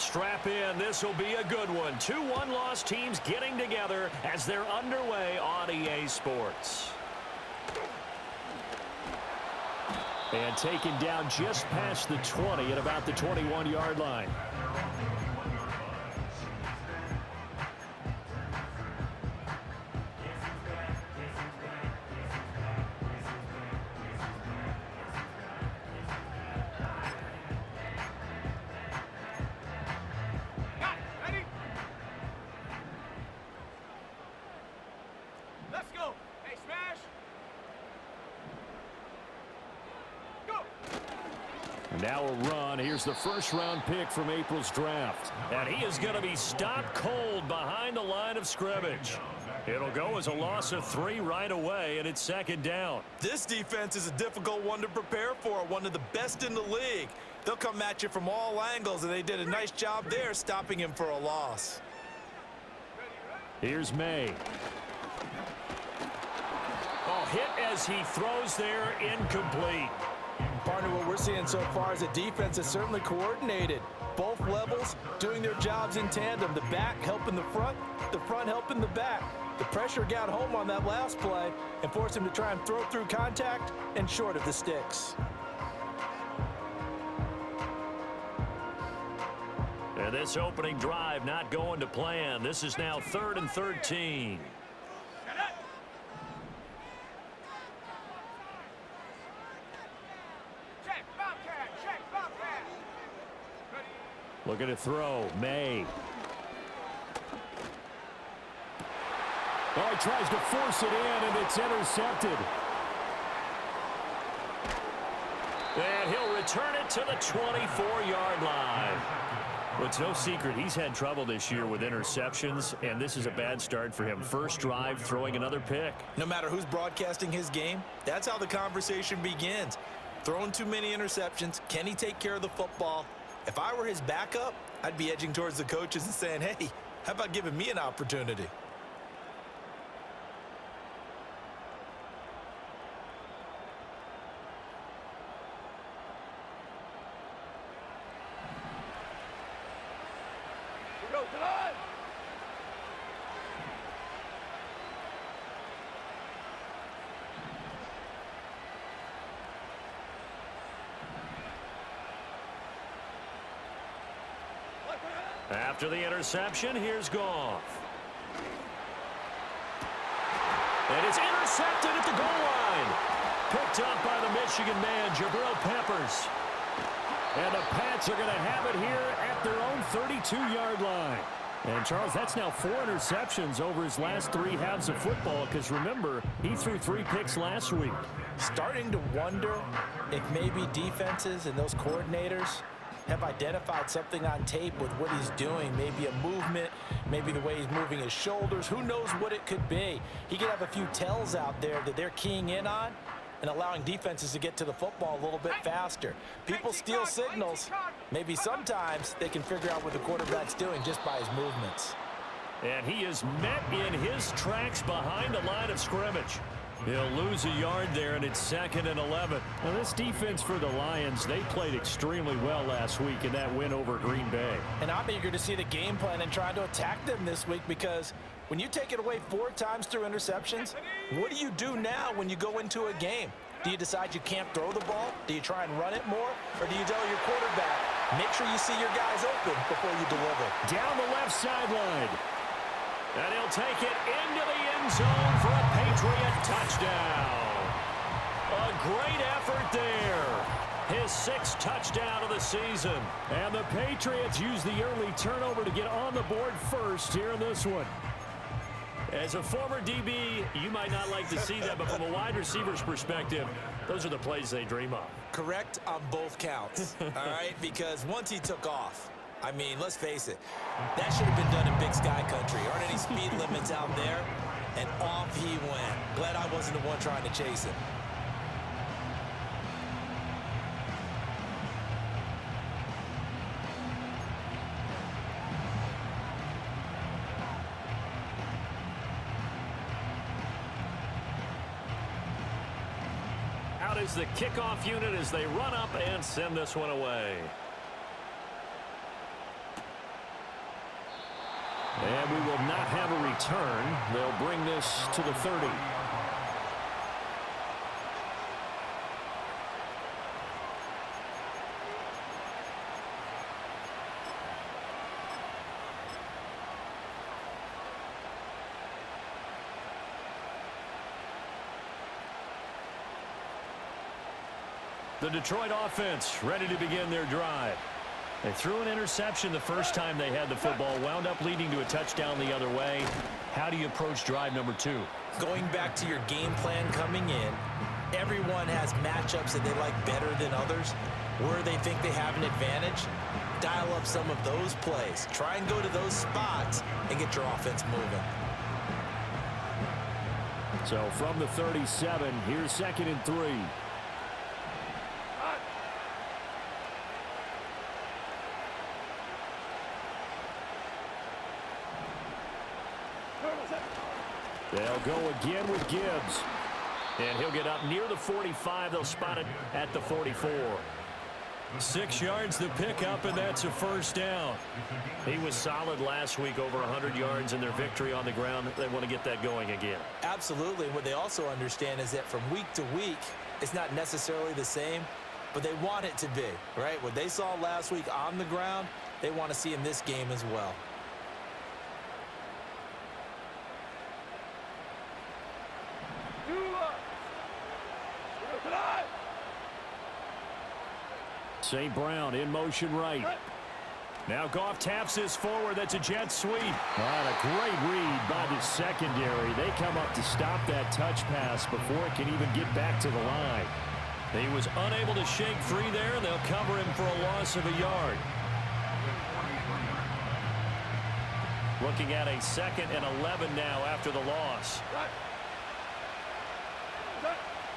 strap in. This will be a good one. 2 one-loss teams getting together as they're underway on EA Sports. And taken down just past the 20 at about the 21-yard line. Now a run. Here's the first-round pick from April's draft. And he is going to be stopped cold behind the line of scrimmage. It'll go as a loss of 3 right away, and it's second down. This defense is a difficult one to prepare for, one of the best in the league. They'll come at you from all angles, and they did a nice job there stopping him for a loss. Here's May. Oh, hit as he throws there, incomplete. Partner, what we're seeing so far is a defense that's certainly coordinated. Both levels doing their jobs in tandem. The back helping the front helping the back. The pressure got home on that last play and forced him to try and throw through contact and short of the sticks. And this opening drive not going to plan. This is now 3rd and 13. Looking to throw. May. Oh, he tries to force it in, and it's intercepted. And he'll return it to the 24-yard line. Well, it's no secret he's had trouble this year with interceptions, and this is a bad start for him. First drive, throwing another pick. No matter who's broadcasting his game, that's how the conversation begins. Throwing too many interceptions. Can he take care of the football? If I were his backup, I'd be edging towards the coaches and saying, hey, how about giving me an opportunity? After the interception, here's Goff. And it's intercepted at the goal line. Picked up by the Michigan man, Jabril Peppers. And the Pats are going to have it here at their own 32-yard line. And, Charles, that's now 4 interceptions over his last 3 halves of football because, remember, he threw 3 picks last week. Starting to wonder if maybe defenses and those coordinators have identified something on tape with what he's doing. Maybe a movement, maybe the way he's moving his shoulders. Who knows what it could be? He could have a few tells out there that they're keying in on and allowing defenses to get to the football a little bit faster. People steal signals. Maybe sometimes they can figure out what the quarterback's doing just by his movements. And he is met in his tracks behind the line of scrimmage. He'll lose a yard there, and it's 2nd and 11. Now, this defense for the Lions, they played extremely well last week in that win over Green Bay. And I'm eager to see the game plan and try to attack them this week because when you take it away 4 times through interceptions, what do you do now when you go into a game? Do you decide you can't throw the ball? Do you try and run it more? Or do you tell your quarterback, make sure you see your guys open before you deliver? Down the left sideline. And he'll take it into the end zone for a Patriot touchdown. A great effort there. His 6th touchdown of the season. And the Patriots use the early turnover to get on the board first here in this one. As a former DB, you might not like to see that, but from a wide receiver's perspective, those are the plays they dream of. Correct on both counts, all right? Because once he took off, I mean, let's face it, that should have been done in Big Sky Country. Aren't any speed limits out there? And off he went. Glad I wasn't the one trying to chase him. Out is the kickoff unit as they run up and send this one away. And we will not have a return. They'll bring this to the 30. The Detroit offense ready to begin their drive. They threw an interception the first time they had the football, wound up leading to a touchdown the other way. How do you approach drive number 2? Going back to your game plan coming in, everyone has matchups that they like better than others, where they think they have an advantage. Dial up some of those plays. Try and go to those spots and get your offense moving. So from the 37, here's 2nd and 3. They'll go again with Gibbs. And he'll get up near the 45. They'll spot it at the 44. 6 yards the pickup, and that's a first down. He was solid last week, over 100 yards in their victory on the ground. They want to get that going again. Absolutely. What they also understand is that from week to week, it's not necessarily the same, but they want it to be, right? What they saw last week on the ground, they want to see in this game as well. St. Brown in motion right. Now Goff taps this forward. That's a jet sweep. A great read by the secondary. They come up to stop that touch pass before it can even get back to the line. He was unable to shake free there, and they'll cover him for a loss of a yard. Looking at a 2nd and 11 now after the loss.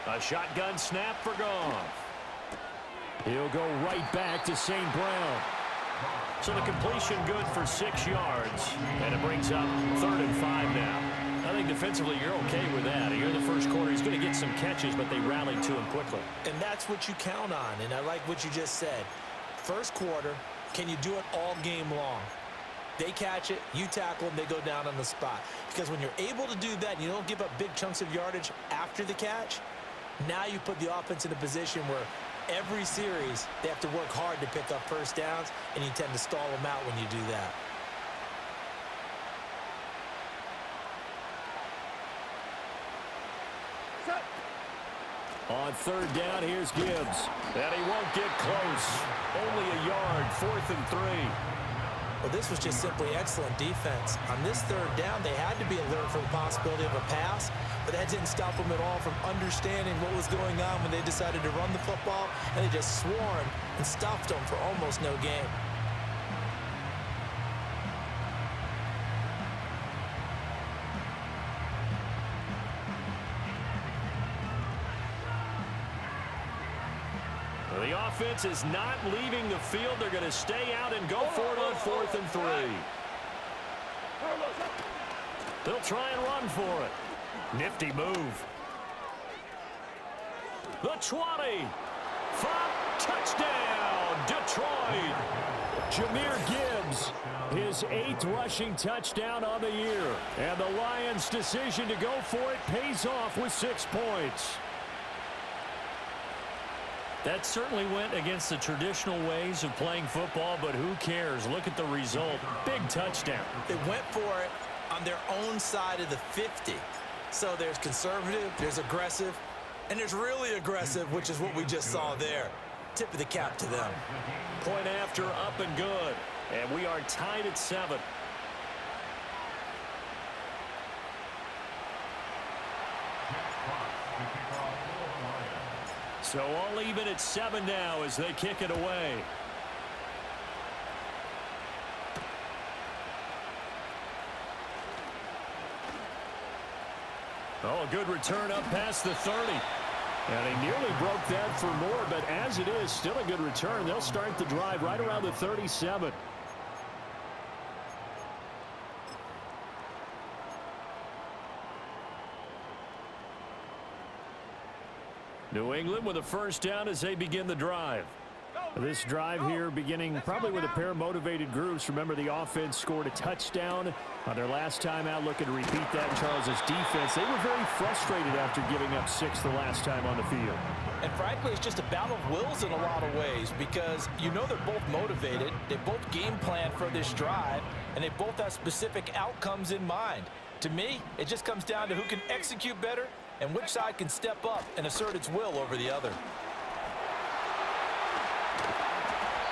A shotgun snap for Goff. He'll go right back to St. Brown. So the completion good for 6 yards. And it brings up 3rd and 5 now. I think defensively you're okay with that. Here in the first quarter, he's going to get some catches, but they rallied to him quickly. And that's what you count on, and I like what you just said. First quarter, can you do it all game long? They catch it, you tackle them, they go down on the spot. Because when you're able to do that and you don't give up big chunks of yardage after the catch, now you put the offense in a position where every series, they have to work hard to pick up first downs, and you tend to stall them out when you do that. On 3rd down, here's Gibbs. And he won't get close. Only a yard, 4th and 3. Well, this was just simply excellent defense. On this 3rd down, they had to be alert for the possibility of a pass, but that didn't stop them at all from understanding what was going on when they decided to run the football, and they just swarmed and stopped them for almost no gain. The offense is not leaving the field. They're going to stay out and go for it on 4th and 3. They'll try and run for it. Nifty move. The 20. From touchdown, Detroit. Jahmyr Gibbs, his 8th rushing touchdown on the year. And the Lions' decision to go for it pays off with 6 points. That certainly went against the traditional ways of playing football, but who cares? Look at the result. Big touchdown. They went for it on their own side of the 50. So there's conservative, there's aggressive, and there's really aggressive, which is what we just saw there. Tip of the cap to them. Point after, up and good. And we are tied at 7. So all even at 7 now as they kick it away. Oh, a good return up past the 30. And he nearly broke that for more, but as it is, still a good return. They'll start the drive right around the 37. New England with a first down as they begin the drive. This drive here beginning probably with a pair of motivated groups. Remember, the offense scored a touchdown on their last time out, looking to repeat that in Charles's defense. They were very frustrated after giving up 6 the last time on the field. And frankly, it's just a battle of wills in a lot of ways because you know they're both motivated, they both game plan for this drive, and they both have specific outcomes in mind. To me, it just comes down to who can execute better and which side can step up and assert its will over the other.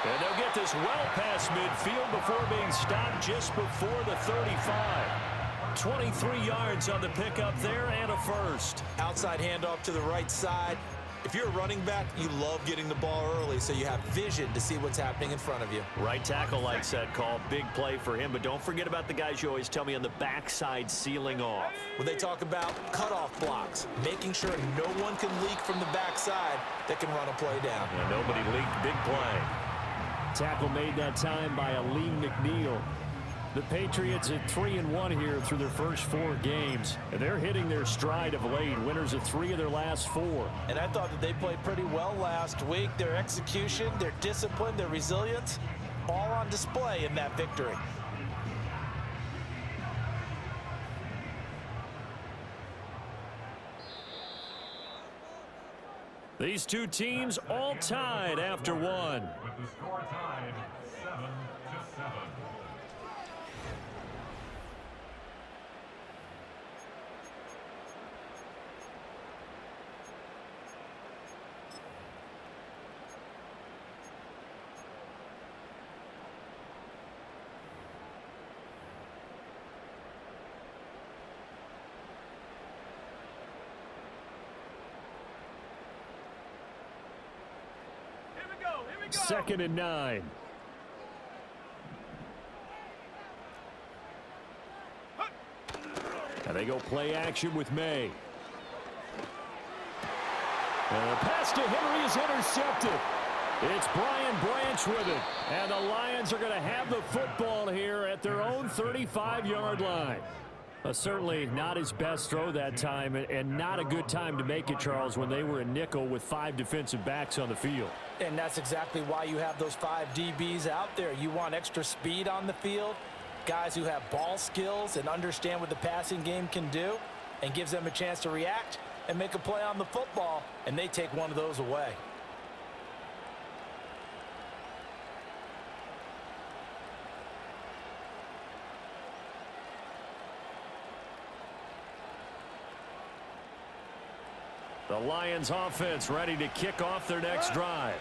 And they'll get this well past midfield before being stopped just before the 35. 23 yards on the pickup there and a first. Outside handoff to the right side. If you're a running back, you love getting the ball early so you have vision to see what's happening in front of you. Right tackle likes that call. Big play for him, but don't forget about the guys you always tell me on the backside sealing off. When they talk about cutoff blocks, making sure no one can leak from the backside that can run a play down. Yeah, nobody leaked. Big play. Tackle made that time by Aleem McNeil. The Patriots at 3-1 here through their first 4 games. And they're hitting their stride of late. Winners of 3 of their last 4. And I thought that they played pretty well last week. Their execution, their discipline, their resilience, all on display in that victory. These two teams all tied after 1. With the score tied 7-7. Second and 9. And they go play action with May. And the pass to Henry is intercepted. It's Brian Branch with it. And the Lions are going to have the football here at their own 35-yard line. Certainly not his best throw that time, and not a good time to make it, Charles, when they were in nickel with 5 defensive backs on the field. And that's exactly why you have those 5 DBs out there. You want extra speed on the field, guys who have ball skills and understand what the passing game can do, and gives them a chance to react and make a play on the football, and they take one of those away. The Lions offense ready to kick off their next drive.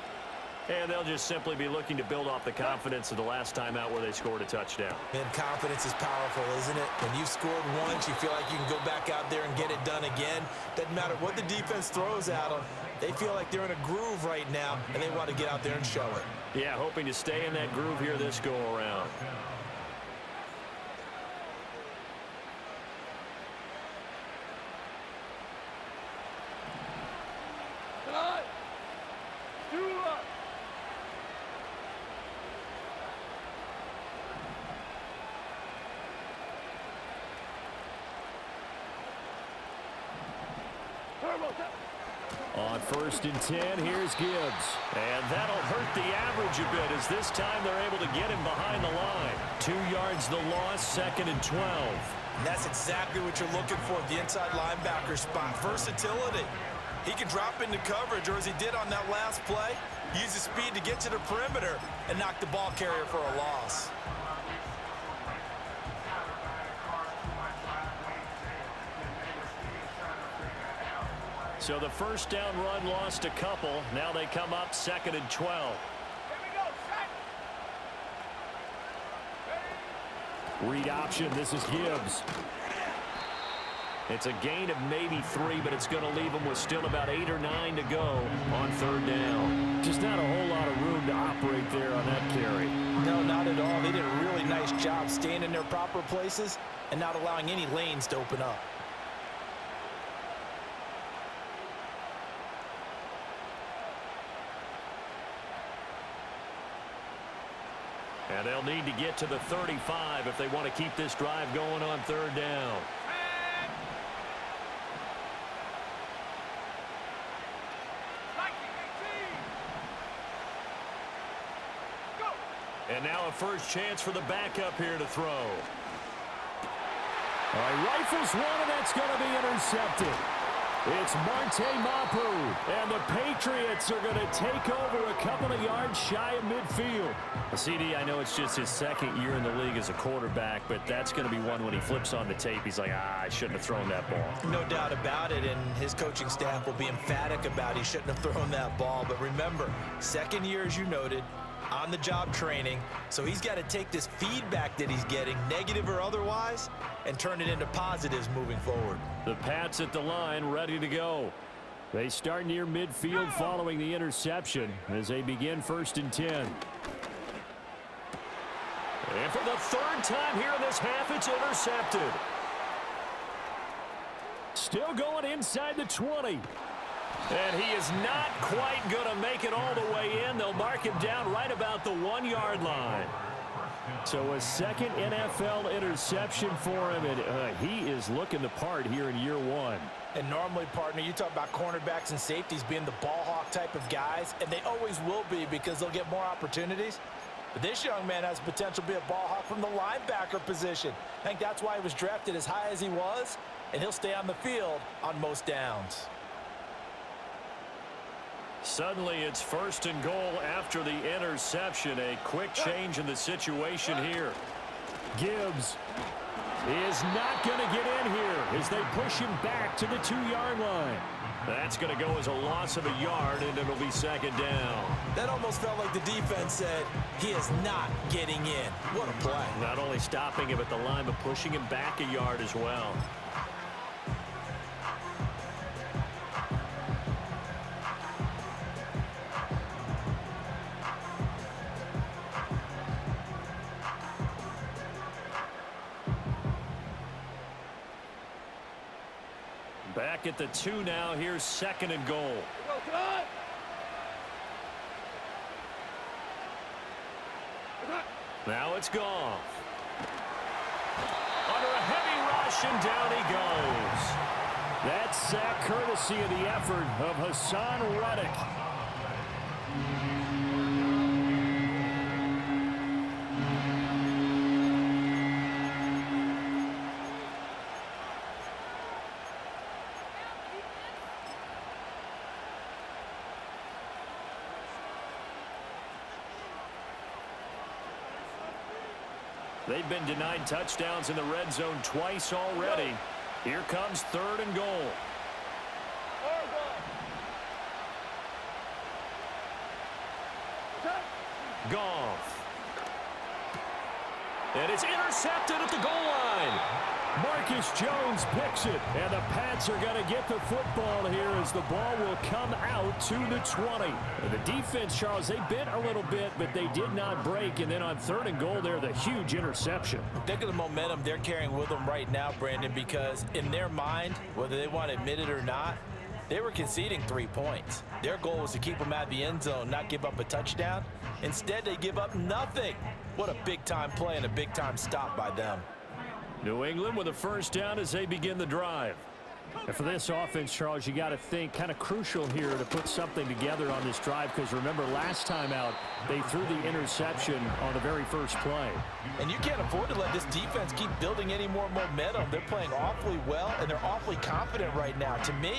And they'll just simply be looking to build off the confidence of the last time out where they scored a touchdown. And confidence is powerful, isn't it? When you've scored once, you feel like you can go back out there and get it done again. Doesn't matter what the defense throws at them. They feel like they're in a groove right now, and they want to get out there and show it. Yeah, hoping to stay in that groove here this go-around. On 1st and 10, here's Gibbs. And that'll hurt the average a bit as this time they're able to get him behind the line. 2 yards the loss, 2nd and 12. And that's exactly what you're looking for, the inside linebacker spot. Versatility. He can drop into coverage, or as he did on that last play, use his speed to get to the perimeter and knock the ball carrier for a loss. So the first down run lost a couple. Now they come up 2nd and 12. Read option. This is Gibbs. It's a gain of maybe 3, but it's going to leave them with still about 8 or 9 to go on 3rd down. Just not a whole lot of room to operate there on that carry. No, not at all. They did a really nice job staying in their proper places and not allowing any lanes to open up. And they'll need to get to the 35 if they want to keep this drive going on 3rd down. And now a first chance for the backup here to throw. All right, rifles one, and that's going to be intercepted. It's Marte Mapu, and the Patriots are going to take over a couple of yards shy of midfield. CD, I know it's just his second year in the league as a quarterback, but that's going to be one when he flips on the tape. He's like, I shouldn't have thrown that ball. No doubt about it, and his coaching staff will be emphatic about he shouldn't have thrown that ball. But remember, second year, as you noted, on-the-job training, so he's got to take this feedback that he's getting, negative or otherwise, and turn it into positives moving forward. The Pats at the line, ready to go. They start near midfield following the interception as they begin 1st and 10. And for the third time here in this half, it's intercepted. Still going inside the 20. And he is not quite going to make it all the way in. They'll mark him down right about the 1-yard line. So a second NFL interception for him, and he is looking the part here in year 1. And normally, partner, you talk about cornerbacks and safeties being the ball hawk type of guys, and they always will be because they'll get more opportunities. But this young man has potential to be a ball hawk from the linebacker position. I think that's why he was drafted as high as he was, and he'll stay on the field on most downs. Suddenly it's 1st and goal after the interception. A quick change in the situation here. Gibbs is not going to get in here as they push him back to the 2-yard line. That's going to go as a loss of a yard, and it'll be 2nd down. That almost felt like the defense said he is not getting in. What a play. Not only stopping him at the line, but pushing him back a yard as well. Back at the 2 now. Here's 2nd and goal. Now it's Goff. Under a heavy rush, and down he goes. That sack courtesy of the effort of Hassan Reddick. They've been denied touchdowns in the red zone twice already. Here comes 3rd and goal. Goff. And it's intercepted at the goal line. Marcus Jones picks it, and the Pats are going to get the football here as the ball will come out to the 20. And the defense, Charles, they bent a little bit, but they did not break. And then on 3rd and goal there, the huge interception. Think of the momentum they're carrying with them right now, Brandon, because in their mind, whether they want to admit it or not, they were conceding 3 points. Their goal was to keep them out of the end zone, not give up a touchdown. Instead, they give up nothing. What a big-time play and a big-time stop by them. New England with a 1st down as they begin the drive. And for this offense, Charles, you got to think kind of crucial here to put something together on this drive, because remember last time out they threw the interception on the very first play. And you can't afford to let this defense keep building any more momentum. They're playing awfully well, and they're awfully confident right now. To me,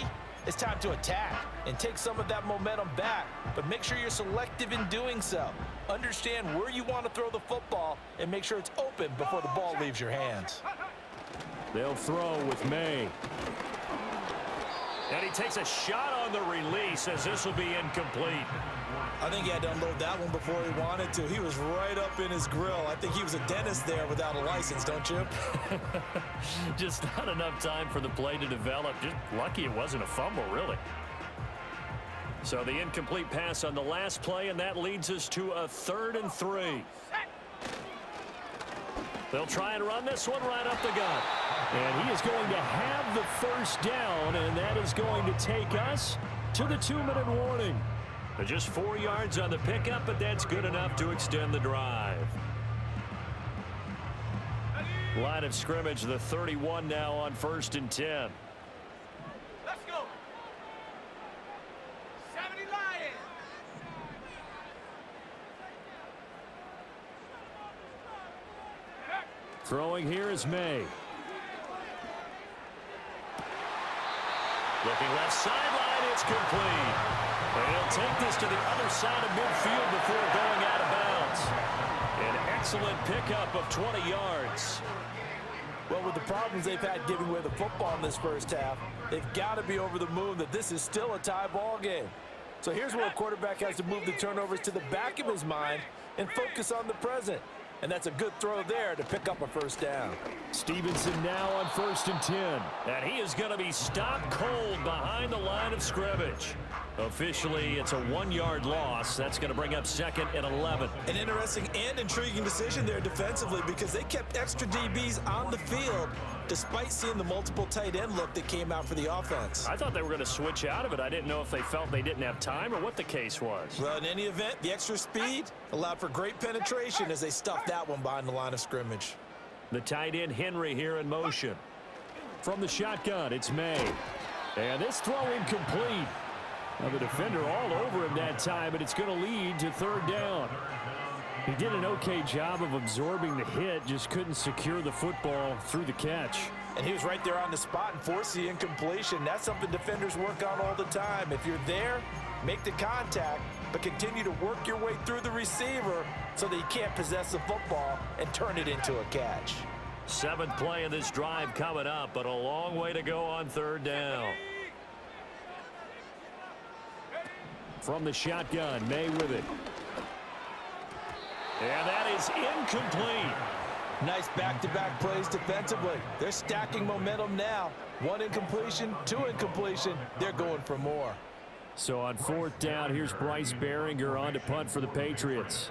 it's time to attack and take some of that momentum back, but make sure you're selective in doing so. Understand where you want to throw the football and make sure it's open before the ball leaves your hands. They'll throw with May. And he takes a shot on the release as this will be incomplete. I think he had to unload that one before he wanted to. He was right up in his grill. I think he was a dentist there without a license, don't you? Just not enough time for the play to develop. Just lucky it wasn't a fumble, really. So the incomplete pass on the last play, and that leads us to a 3rd and 3. They'll try and run this one right up the gut. And he is going to have the 1st down, and that is going to take us to the 2-minute warning. Just 4 yards on the pickup, but that's good enough to extend the drive. Line of scrimmage, the 31 now on 1st and 10. Let's go. 70 Lions. Throwing here is May. Looking left sideline, it's complete. And he'll take this to the other side of midfield before going out of bounds. An excellent pickup of 20 yards. Well, with the problems they've had giving away the football in this first half, they've got to be over the moon that this is still a tie ball game. So here's where a quarterback has to move the turnovers to the back of his mind and focus on the present. And that's a good throw there to pick up a first down. Stevenson now on 1st and 10. And he is going to be stopped cold behind the line of scrimmage. Officially, it's a 1-yard loss. That's going to bring up 2nd and 11. An interesting and intriguing decision there defensively because they kept extra DBs on the field despite seeing the multiple tight end look that came out for the offense. I thought they were going to switch out of it. I didn't know if they felt they didn't have time or what the case was. Well, in any event, the extra speed allowed for great penetration as they stuffed that one behind the line of scrimmage. The tight end Henry here in motion. From the shotgun, it's May. And this throw incomplete. Now the defender all over him that time, but it's going to lead to 3rd down. He did an okay job of absorbing the hit, just couldn't secure the football through the catch. And he was right there on the spot and forced the incompletion. That's something defenders work on all the time. If you're there, make the contact, but continue to work your way through the receiver so that you can't possess the football and turn it into a catch. 7th play of this drive coming up, but a long way to go on 3rd down. From the shotgun, May with it. And that is incomplete. Nice back-to-back plays defensively. They're stacking momentum now. 1 incompletion, 2 incompletion. They're going for more. So on 4th down, here's Bryce Behringer on to punt for the Patriots.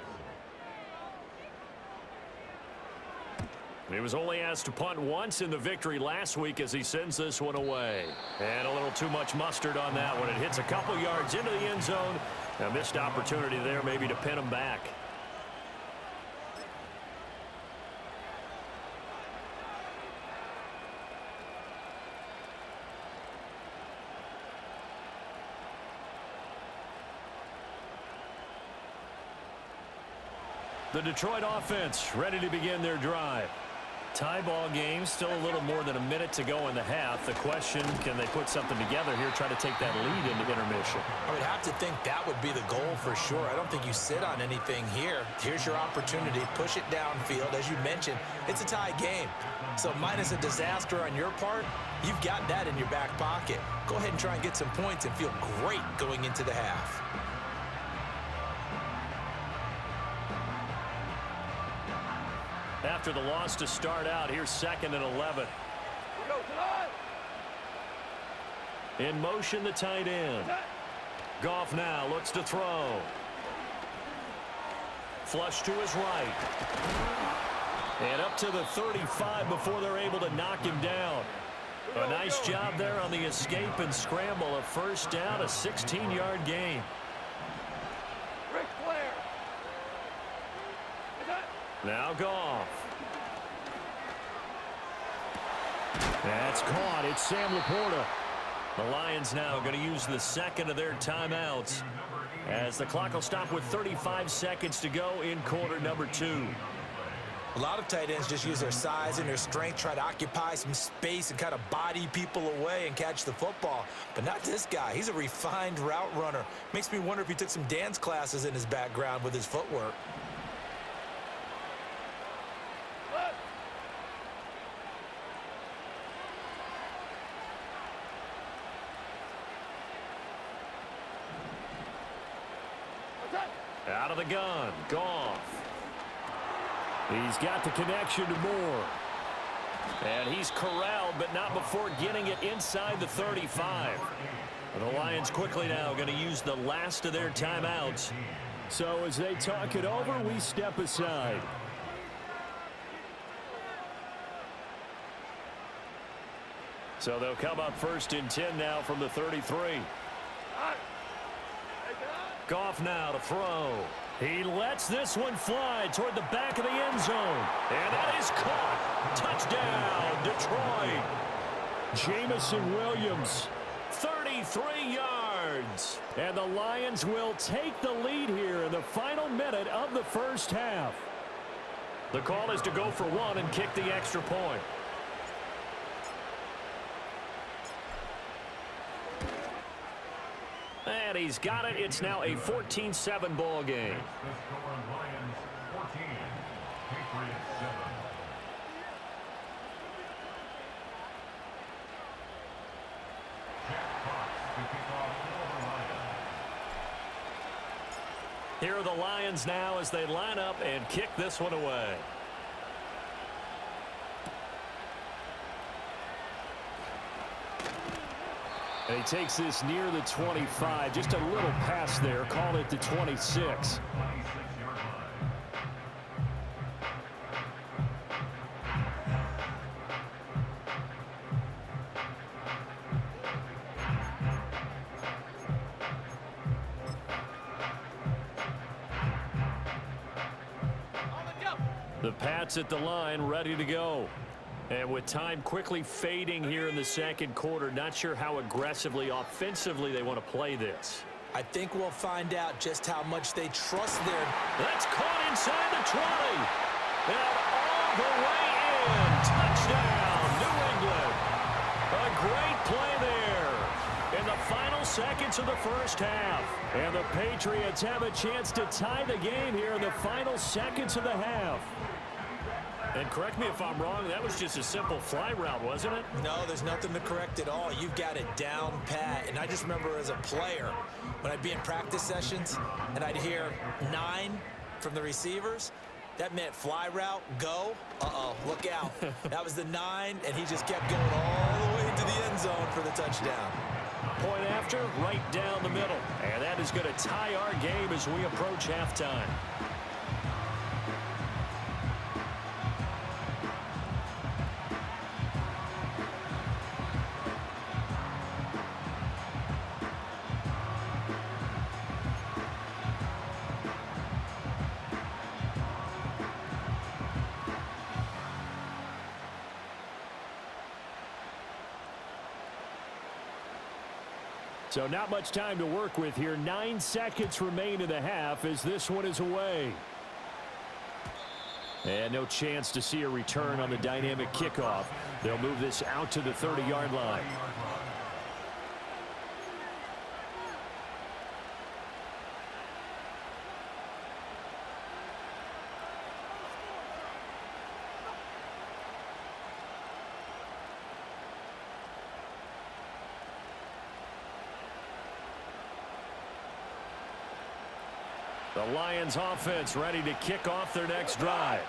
He was only asked to punt once in the victory last week as he sends this one away. And a little too much mustard on that one. It hits a couple yards into the end zone. A missed opportunity there maybe to pin him back. The Detroit offense ready to begin their drive. Tie ball game, still a little more than a minute to go in the half. The question, can they put something together here, try to take that lead into intermission? I would have to think that would be the goal for sure. I don't think you sit on anything here. Here's your opportunity. Push it downfield. As you mentioned, it's a tie game. So minus a disaster on your part, you've got that in your back pocket. Go ahead and try and get some points and feel great going into the half. After the loss to start out, here's 2nd and 11. In motion, the tight end. Goff now looks to throw. Flush to his right. And up to the 35 before they're able to knock him down. A nice job there on the escape and scramble. A 1st down, a 16-yard gain. Now Goff. That's caught. It's Sam Laporta. The Lions now going to use the 2nd of their timeouts as the clock will stop with 35 seconds to go in quarter number 2. A lot of tight ends just use their size and their strength, try to occupy some space and kind of body people away and catch the football. But not this guy. He's a refined route runner. Makes me wonder if he took some dance classes in his background with his footwork. Out of the gun, Goff. He's got the connection to Moore. And he's corralled, but not before getting it inside the 35. And the Lions quickly now going to use the last of their timeouts. So as they talk it over, we step aside. So they'll come up 1st and 10 now from the 33. Goff now to throw. He lets this one fly toward the back of the end zone. And that is caught. Touchdown, Detroit. Jamison Williams. 33 yards. And the Lions will take the lead here in the final minute of the first half. The call is to go for one and kick the extra point. And he's got it. It's now a 14-7 ball game. The score, Lions 14, Patriots 7. Jack Fox to kick off for the Lions. Here are the Lions now as they line up and kick this one away. And he takes this near the 25. Just a little pass there. Call it the 26. 26-yard line. The Pats at the line, ready to go. And with time quickly fading here in the second quarter, not sure how aggressively, offensively they want to play this. I think we'll find out just how much they trust their... That's caught inside the 20. And all the way in. Touchdown, New England. A great play there in the final seconds of the first half. And the Patriots have a chance to tie the game here in the final seconds of the half. And correct me if I'm wrong, that was just a simple fly route, wasn't it? No, there's nothing to correct at all. You've got it down pat. And I just remember as a player, when I'd be in practice sessions and I'd hear 9 from the receivers, that meant fly route, go. Uh-oh, look out. That was the 9, and he just kept going all the way into the end zone for the touchdown. Point after, right down the middle. And that is going to tie our game as we approach halftime. So not much time to work with here. 9 seconds remain in the half as this one is away. And no chance to see a return on the dynamic kickoff. They'll move this out to the 30-yard line. The Lions offense ready to kick off their next drive.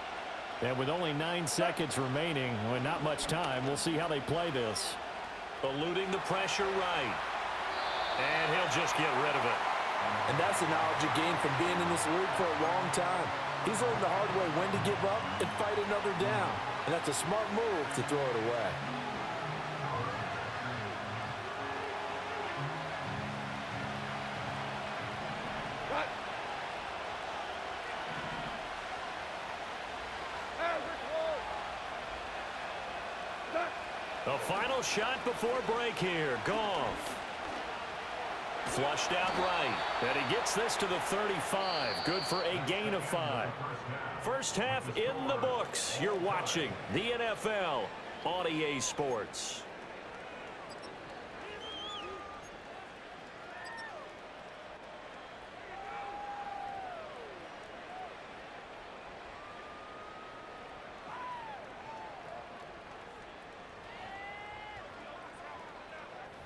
And with only 9 seconds remaining, with not much time, we'll see how they play this. Eluding the pressure right. And he'll just get rid of it. And that's the knowledge you gain from being in this league for a long time. He's learned the hard way when to give up and fight another down. And that's a smart move to throw it away. The final shot before break here. Goff. Flushed out right. And he gets this to the 35. Good for a gain of 5. First half in the books. You're watching the NFL on EA Sports.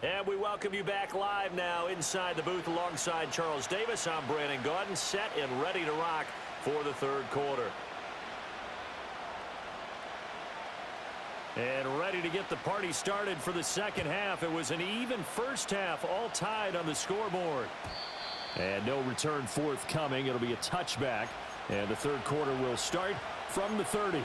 And we welcome you back live now inside the booth alongside Charles Davis. I'm Brandon Gaudin, set and ready to rock for the third quarter. And ready to get the party started for the second half. It was an even first half, all tied on the scoreboard. And no return forthcoming. It'll be a touchback. And the third quarter will start from the 30.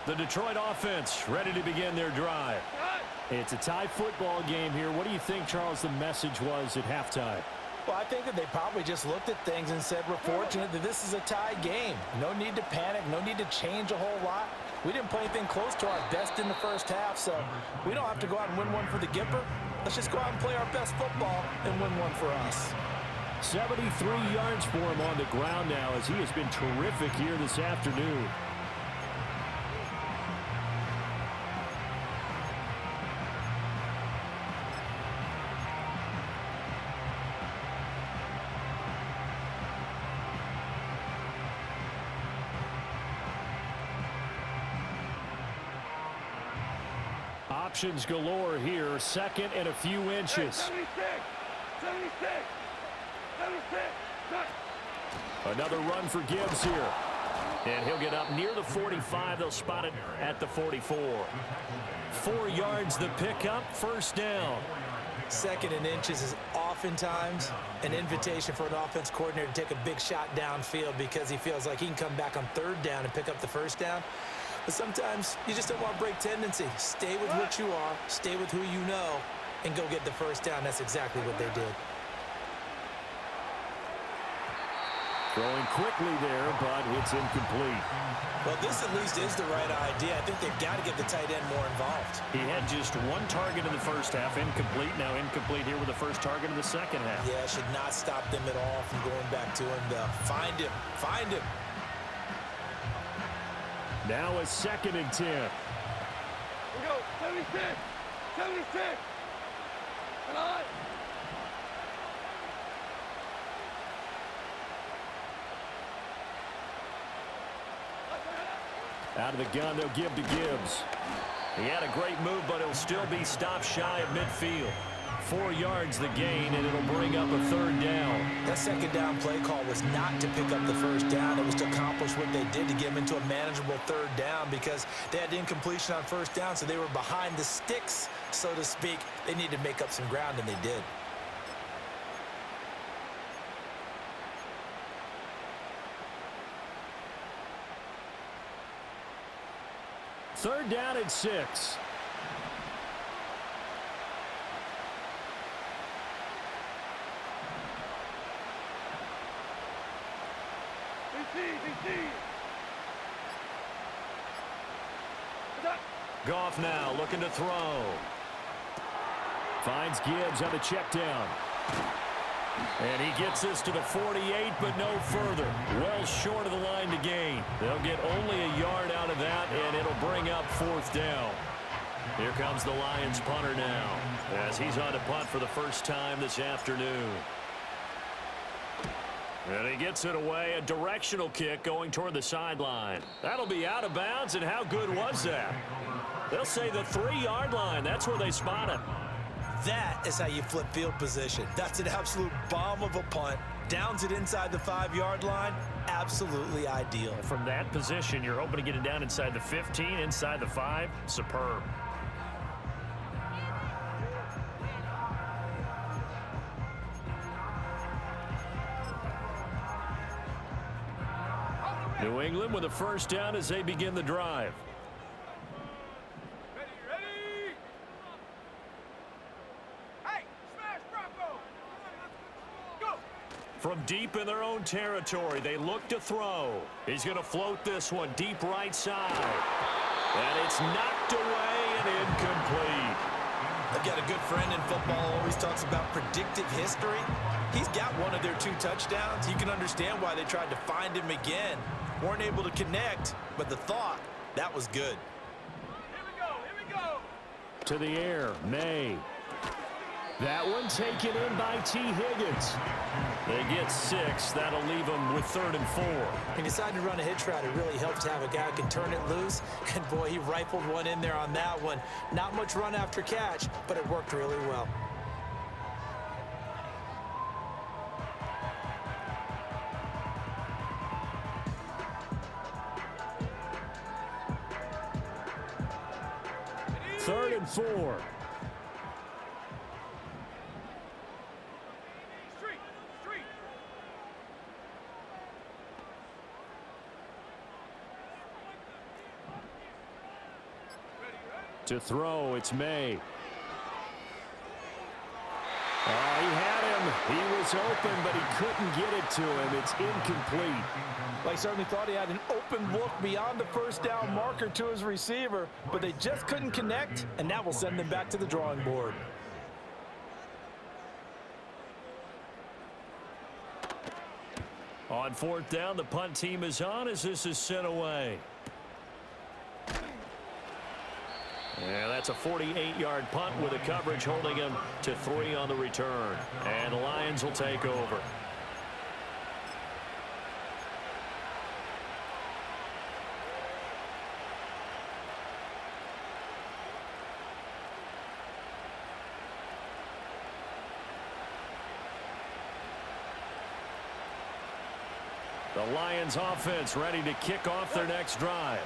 The Detroit offense ready to begin their drive. It's a tie football game here. What do you think, Charles, the message was at halftime? Well, I think that they probably just looked at things and said, we're fortunate that this is a tie game. No need to panic, no need to change a whole lot. We didn't play anything close to our best in the first half, so we don't have to go out and win one for the Gipper. Let's just go out and play our best football and win one for us. 73 yards for him on the ground now as he has been terrific here this afternoon. Options galore here. Second and a few inches. 76! 76! 76! Another run for Gibbs here. And he'll get up near the 45. They'll spot it at the 44. 4 yards the pickup. First down. Second and inches is oftentimes an invitation for an offense coordinator to take a big shot downfield because he feels like he can come back on third down and pick up the first down. But sometimes you just don't want to break tendency. Stay with what you are, stay with who you know, and go get the first down. That's exactly what they did. Throwing quickly there, but it's incomplete. Well, this at least is the right idea. I think they've got to get the tight end more involved. He had just one target in the first half, incomplete. Now incomplete here with the first target in the second half. Yeah, should not stop them at all from going back to him. Find him. Find him. Now a 2nd and 10. We go! 76! 76! And on! Out of the gun, they'll give to Gibbs. He had a great move, but he'll still be stopped shy of midfield. 4 yards the gain, and it'll bring up a third down. That second down play call was not to pick up the first down. It was to accomplish what they did to get them into a manageable third down because they had incompletion on first down, so they were behind the sticks, so to speak. They needed to make up some ground, and they did. Third down and 6. Goff now looking to throw. Finds Gibbs on the check down. And he gets this to the 48, but no further. Well short of the line to gain. They'll get only a yard out of that, and it'll bring up 4th down. Here comes the Lions punter now, as he's on to punt for the first time this afternoon. And he gets it away, a directional kick going toward the sideline. That'll be out of bounds, and how good was that? They'll say the 3-yard line. That's where they spot him. That is how you flip field position. That's an absolute bomb of a punt. Downs it inside the 5-yard line. Absolutely ideal. From that position, you're hoping to get it down inside the 15, inside the 5. Superb. New England with a first down as they begin the drive. Ready! Hey, smash Bronco! Go! From deep in their own territory, they look to throw. He's going to float this one deep right side. And it's knocked away and incomplete. I've got a good friend in football, always talks about predictive history. He's got one of their 2 touchdowns. You can understand why they tried to find him again. Weren't able to connect, but the thought, that was good. Here we go! Here we go! To the air, May. That one taken in by T. Higgins. They get 6. That'll leave them with 3rd and 4. He decided to run a hitch route. It really helps to have a guy who can turn it loose. And, boy, he rifled one in there on that one. Not much run after catch, but it worked really well. Third and 4. Street! Street! To throw, it's May. Oh, he had him. He was open, but he couldn't get it to him. It's incomplete. Well, he certainly thought he had an open look beyond the first down marker to his receiver, but they just couldn't connect, and that will send them back to the drawing board. On fourth down, the punt team is on as this is sent away. And that's a 48-yard punt with a coverage holding him to 3 on the return. And the Lions will take over. The Lions offense ready to kick off their next drive.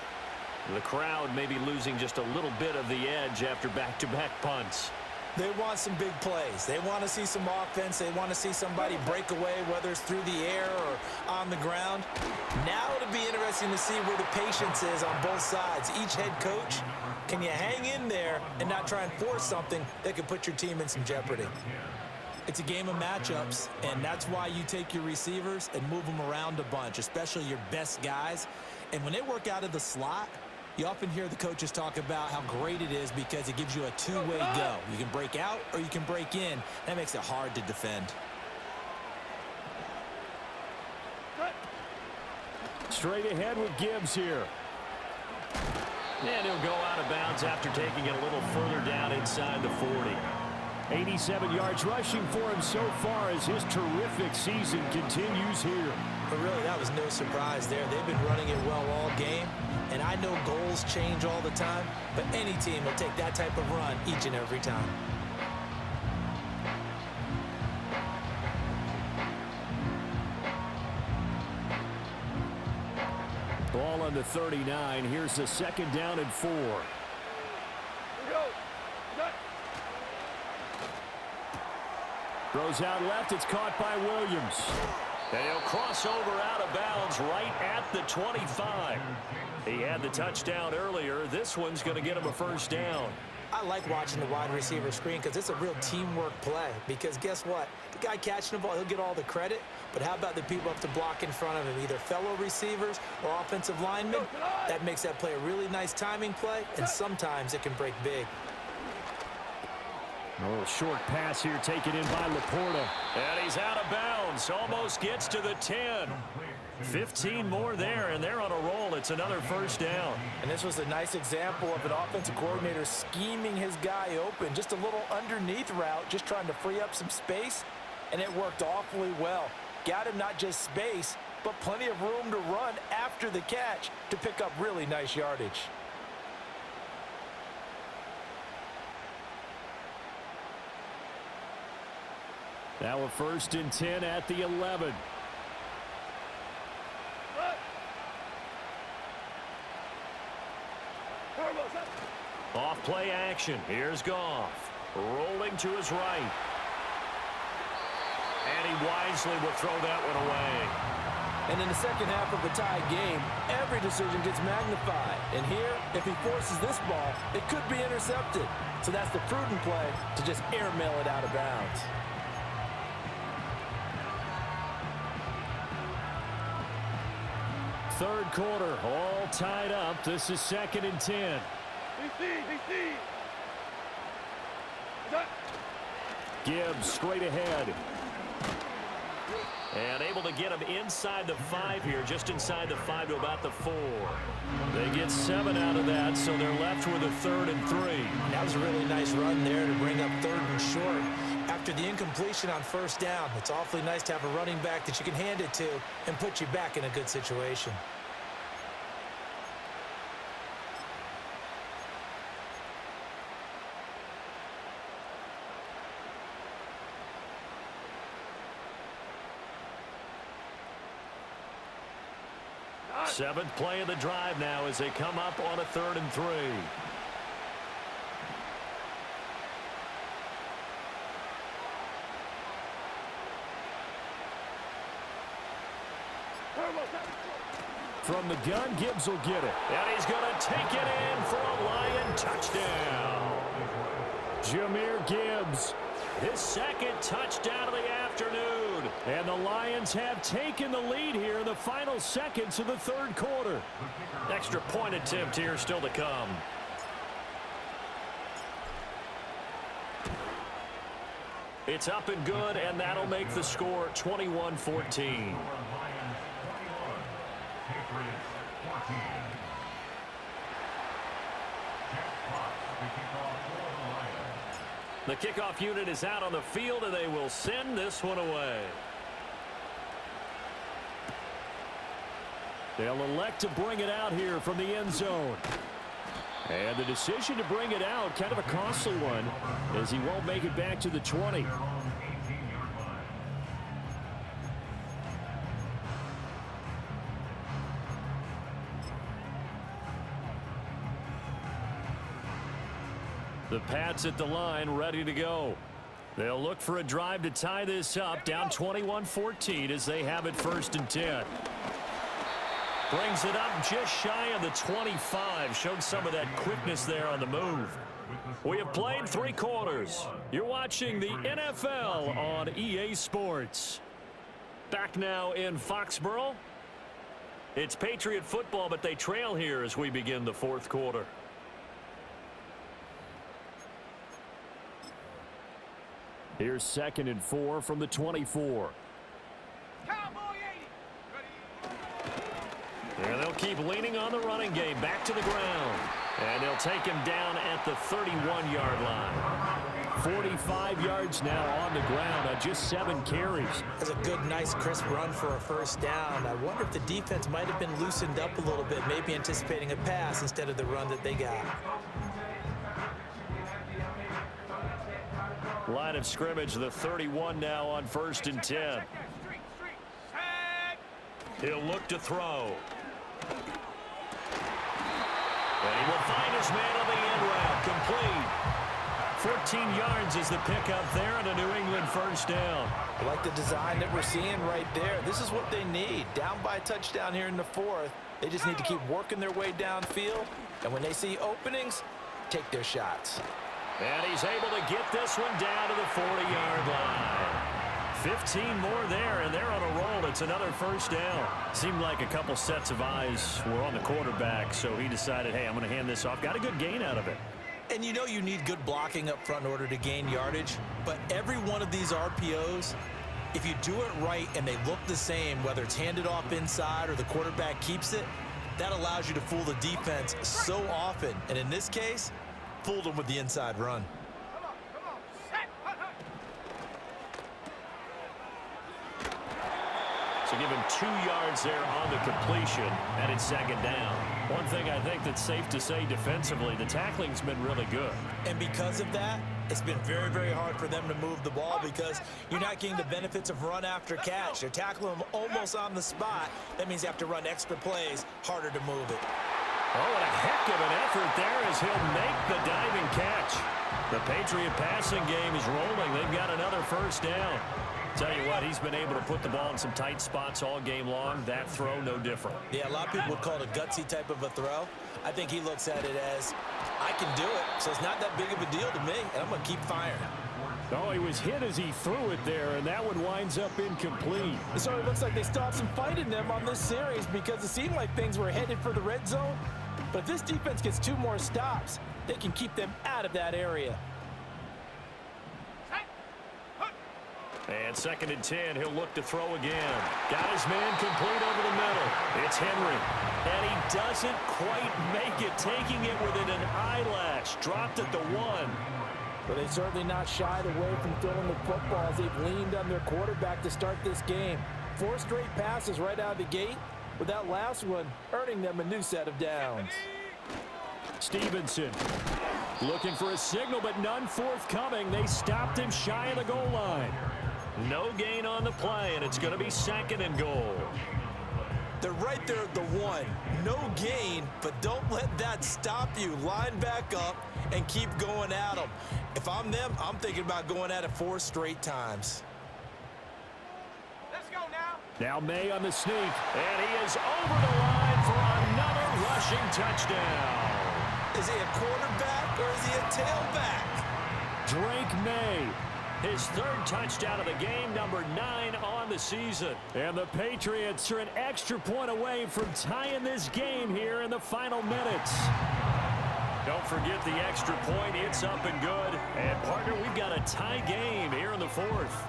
The crowd may be losing just a little bit of the edge after back-to-back punts. They want some big plays. They want to see some offense. They want to see somebody break away, whether it's through the air or on the ground. Now it'll be interesting to see where the patience is on both sides. Each head coach, can you hang in there and not try and force something that could put your team in some jeopardy? It's a game of matchups, and that's why you take your receivers and move them around a bunch, especially your best guys. And when they work out of the slot, you often hear the coaches talk about how great it is because it gives you a two-way go. You can break out or you can break in. That makes it hard to defend. Straight ahead with Gibbs here. And he'll go out of bounds after taking it a little further down inside the 40. 87 yards rushing for him so far as his terrific season continues here. But really, that was no surprise there. They've been running it well all game. And I know goals change all the time, but any team will take that type of run each and every time. Ball on the 39. Here's the 2nd down and 4. Throws out left. It's caught by Williams. And he'll cross over out of bounds right at the 25. He had the touchdown earlier. This one's going to get him a first down. I like watching the wide receiver screen because it's a real teamwork play. Because guess what? The guy catching the ball, he'll get all the credit. But how about the people up to block in front of him, either fellow receivers or offensive linemen? That makes that play a really nice timing play, and sometimes it can break big. A little short pass here taken in by Laporta. And he's out of bounds. Almost gets to the 10. 15 more there, and they're on a roll. It's another first down. And this was a nice example of an offensive coordinator scheming his guy open. Just a little underneath route, just trying to free up some space, and it worked awfully well. Got him not just space, but plenty of room to run after the catch to pick up really nice yardage. Now a 1st and 10 at the 11. Off play action. Here's Goff. Rolling to his right. And he wisely will throw that one away. And in the second half of a tied game, every decision gets magnified. And here, if he forces this ball, it could be intercepted. So that's the prudent play to just airmail it out of bounds. Third quarter, all tied up. This is 2nd and 10. Gibbs straight ahead. And able to get him inside the 5 here, just inside the 5 to about the 4. They get 7 out of that, so they're left with a 3rd and 3. That was a really nice run there to bring up 3rd and short. After the incompletion on 1st down, it's awfully nice to have a running back that you can hand it to and put you back in a good situation. Seventh play of the drive now as they come up on a 3rd and 3. From the gun, Gibbs will get it. And he's going to take it in for a Lion touchdown. Jahmyr Gibbs His second touchdown of the afternoon. And the Lions have taken the lead here in the final seconds of the third quarter. Extra point attempt here still to come. It's up and good, and that'll make the score 21-14. The kickoff unit is out on the field, and they will send this one away. They'll elect to bring it out here from the end zone. And the decision to bring it out, kind of a costly one, as he won't make it back to the 20. The Pats at the line, ready to go. They'll look for a drive to tie this up, down 21-14 as they have it 1st and 10. Brings it up just shy of the 25. Showed some of that quickness there on the move. We have played 3 quarters. You're watching the NFL on EA Sports. Back now in Foxborough. It's Patriot football, but they trail here as we begin the 4th quarter. Here's 2nd and 4 from the 24. And they'll keep leaning on the running game. Back to the ground. And they'll take him down at the 31-yard line. 45 yards now on the ground on just 7 carries. That's a good, nice, crisp run for a 1st down. I wonder if the defense might have been loosened up a little bit, maybe anticipating a pass instead of the run that they got. Line of scrimmage, the 31 now on 1st and 10. He'll look to throw. And he will find his man on the end route. Complete. 14 yards is the pickup there and a New England 1st down. I like the design that we're seeing right there. This is what they need. Down by a touchdown here in the 4th. They just need to keep working their way downfield. And when they see openings, take their shots. And he's able to get this one down to the 40-yard line. 15 more there, and they're on a roll. It's another 1st down. Seemed like a couple sets of eyes were on the quarterback, so he decided, hey, I'm going to hand this off. Got a good gain out of it. And you know you need good blocking up front in order to gain yardage, but every one of these RPOs, if you do it right and they look the same, whether it's handed off inside or the quarterback keeps it, that allows you to fool the defense so often. And in this case, fooled them with the inside run. So give him 2 yards there on the completion, and it's 2nd down. One thing I think that's safe to say defensively, the tackling's been really good. And because of that, it's been very, very hard for them to move the ball because you're not getting the benefits of run after catch. They're tackling them almost on the spot. That means you have to run extra plays, harder to move it. Oh, and a heck of an effort there as he'll make the diving catch. The Patriot passing game is rolling. They've got another 1st down. Tell you what, he's been able to put the ball in some tight spots all game long. That throw, no different. Yeah, a lot of people would call it a gutsy type of a throw. I think he looks at it as, I can do it, so it's not that big of a deal to me, and I'm going to keep firing. Oh, he was hit as he threw it there, and that one winds up incomplete. So it looks like they stopped some fight in them on this series because it seemed like things were headed for the red zone. But if this defense gets 2 more stops, they can keep them out of that area. And 2nd and 10, he'll look to throw again. Got his man complete over the middle. It's Henry. And he doesn't quite make it, taking it within an eyelash. Dropped at the 1. But they certainly not shied away from throwing the football as they've leaned on their quarterback to start this game. 4 straight passes right out of the gate, with that last one earning them a new set of downs. Stevenson looking for a signal, but none forthcoming. They stopped him shy of the goal line. No gain on the play, and it's going to be 2nd and goal. They're right there at the 1. No gain, but don't let that stop you. Line back up and keep going at them. If I'm them, I'm thinking about going at it 4 straight times. Let's go now. Now May on the sneak. And he is over the line for another rushing touchdown. Is he a quarterback or is he a tailback? Drake May. his third touchdown of the game, number 9 on the season. And the Patriots are an extra point away from tying this game here in the final minutes. Don't forget the extra point. It's up and good. And, partner, we've got a tie game here in the fourth.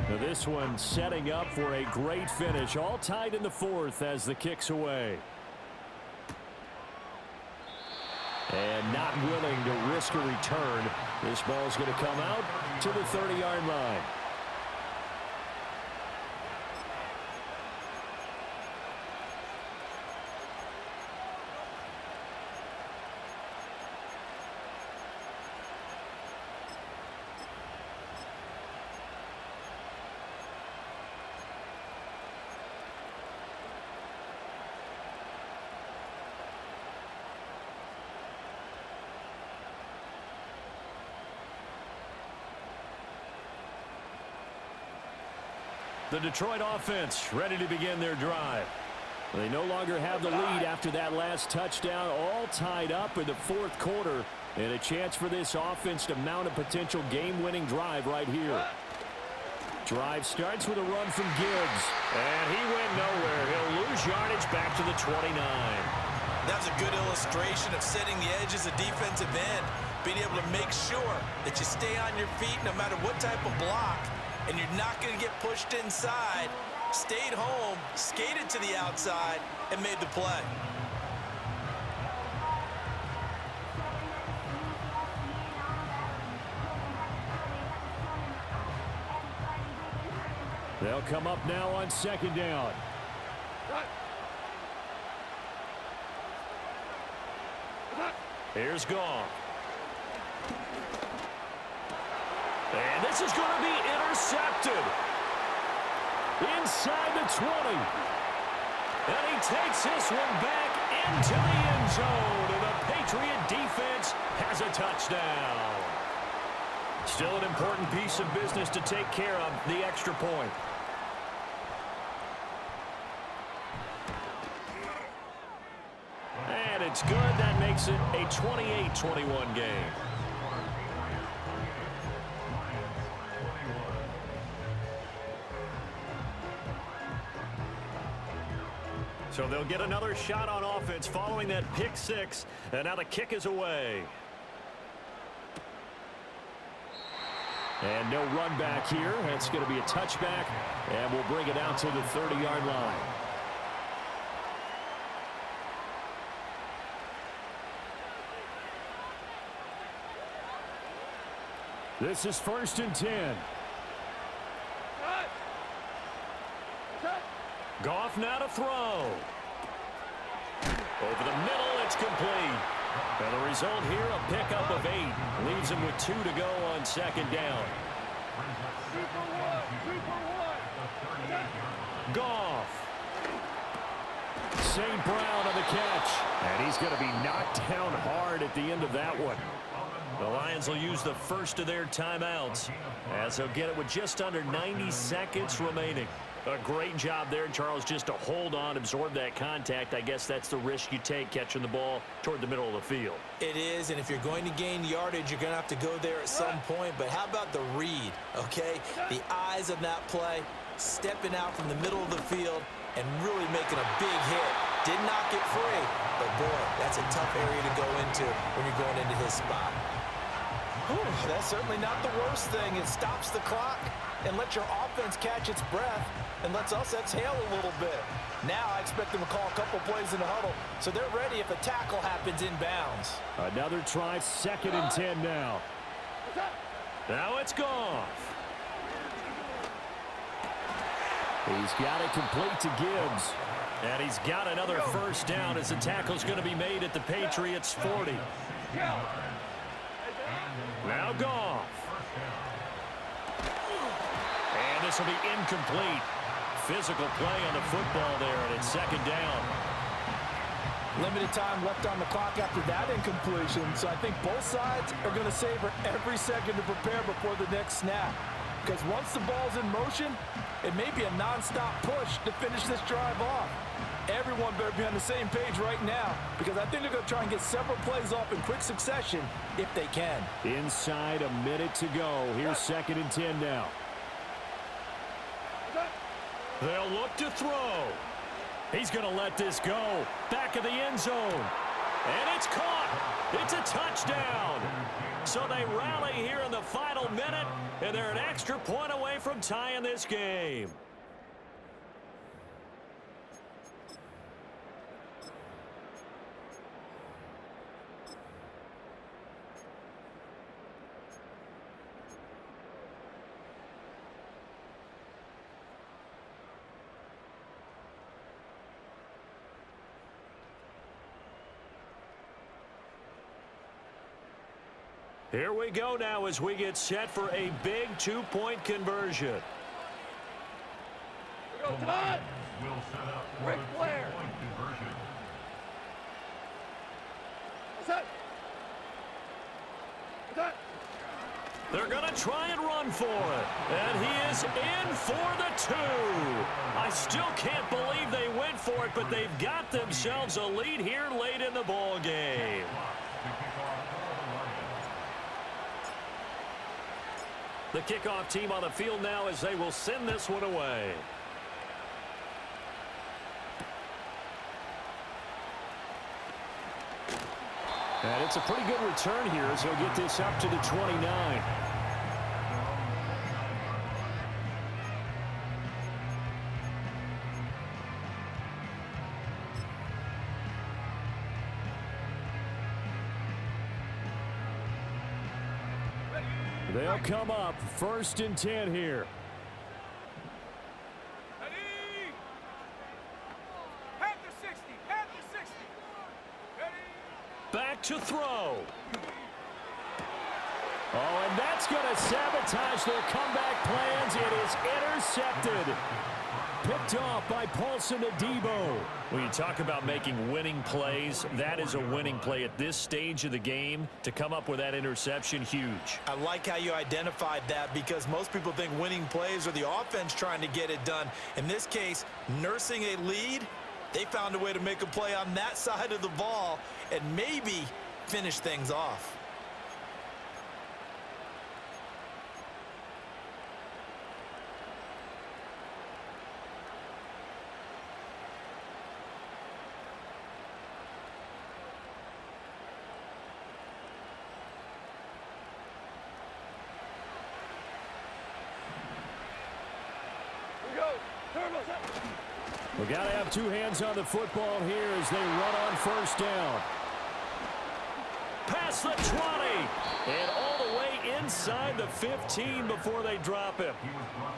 Now this one setting up for a great finish. All tied in the fourth as the kick's away. And not willing to risk a return. This ball's going to come out to the 30-yard line. The Detroit offense ready to begin their drive. They no longer have the lead after that last touchdown, all tied up in the fourth quarter, and a chance for this offense to mount a potential game-winning drive right here. Drive starts with a run from Gibbs. And he went nowhere. He'll lose yardage back to the 29. That was a good illustration of setting the edge as a defensive end, being able to make sure that you stay on your feet no matter what type of block, and you're not going to get pushed inside. Stayed home, skated to the outside, and made the play. They'll come up now on second down. Here's Goff. And this is going to be intercepted. Inside the 20. And he takes this one back into the end zone. And the Patriot defense has a touchdown. Still an important piece of business to take care of, the extra point. And it's good. That makes it a 28-21 game. So they'll get another shot on offense following that pick six. And now the kick is away. And no run back here. That's going to be a touchback. And we'll bring it out to the 30-yard line. This is 1st and 10. Goff now to throw. Over the middle, it's complete. And the result here, a pickup of 8. Leaves him with 2 to go on second down. Goff. St. Brown on the catch. And he's going to be knocked down hard at the end of that one. The Lions will use the first of their timeouts as they'll get it with just under 90 seconds remaining. A great job there, Charles, just to hold on, absorb that contact. I guess that's the risk you take catching the ball toward the middle of the field. It is, and if you're going to gain yardage, you're going to have to go there at some point. But how about the read, okay? The eyes of that play, stepping out from the middle of the field and really making a big hit. Did not get free, but boy, that's a tough area to go into when you're going into his spot. Whew, that's certainly not the worst thing. It stops the clock and lets your offense catch its breath and lets us exhale a little bit. Now I expect them to call a couple plays in the huddle, so they're ready if a tackle happens inbounds. Another try, 2nd and 10 now. Now it's Goff. He's got it complete to Gibbs. And he's got another first down as the tackle's going to be made at the Patriots' 40. Now Goff. And this will be incomplete. Physical play on the football there, and it's 2nd down. Limited time left on the clock after that incompletion, so I think both sides are going to savor every second to prepare before the next snap. Because once the ball's in motion, it may be a nonstop push to finish this drive off. everyone better be on the same page right now because I think they're going to try and get several plays off in quick succession if they can. Inside a minute to go. Here's 2nd and 10 now. They'll look to throw. He's going to let this go. Back of the end zone. And it's caught. It's a touchdown. So they rally here in the final minute, and they're an extra point away from tying this game. Here we go now as we get set for a big 2-point conversion. Go, Todd! Will set up for Rick the Flair. 2-point conversion. What's that? What's that? They're going to try and run for it. And he is in for the 2. I still can't believe they went for it, but they've got themselves a lead here late in the ball game. The kickoff team on the field now as they will send this one away. And it's a pretty good return here as he'll get this up to the 29. They'll come up 1st and 10 here. Ready? Pat the 60. Pat the 60. Ready? Back to throw. Oh, and that's going to sabotage their comeback plans. It is intercepted. Picked off by Paulson Adebo. When you talk about making winning plays, that is a winning play at this stage of the game. To come up with that interception, huge. I like how you identified that because most people think winning plays are the offense trying to get it done. In this case, nursing a lead, they found a way to make a play on that side of the ball and maybe finish things off. We got to have 2 hands on the football here as they run on 1st down. Past the 20. And all the way inside the 15 before they drop him.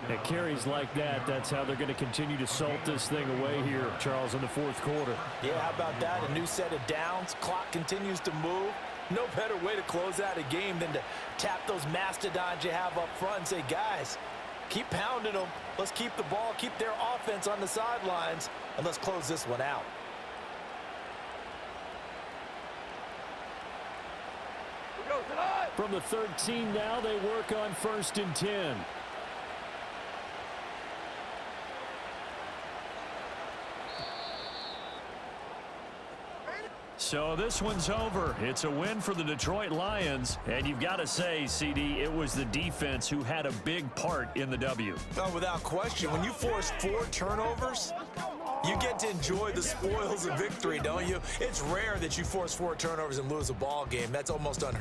At carries like that, that's how they're going to continue to salt this thing away here, Charles, in the 4th quarter. Yeah, how about that? A new set of downs. Clock continues to move. No better way to close out a game than to tap those mastodons you have up front and say, guys, keep pounding them. Let's keep the ball, keep their offense on the sidelines, and let's close this one out. Go, Todd! From the 13 now, they work on 1st and 10. So this one's over. It's a win for the Detroit Lions. And you've got to say, CD, it was the defense who had a big part in the W. Oh, without question. When you force 4 turnovers, you get to enjoy the spoils of victory, don't you? It's rare that you force 4 turnovers and lose a ball game. That's almost unheard of.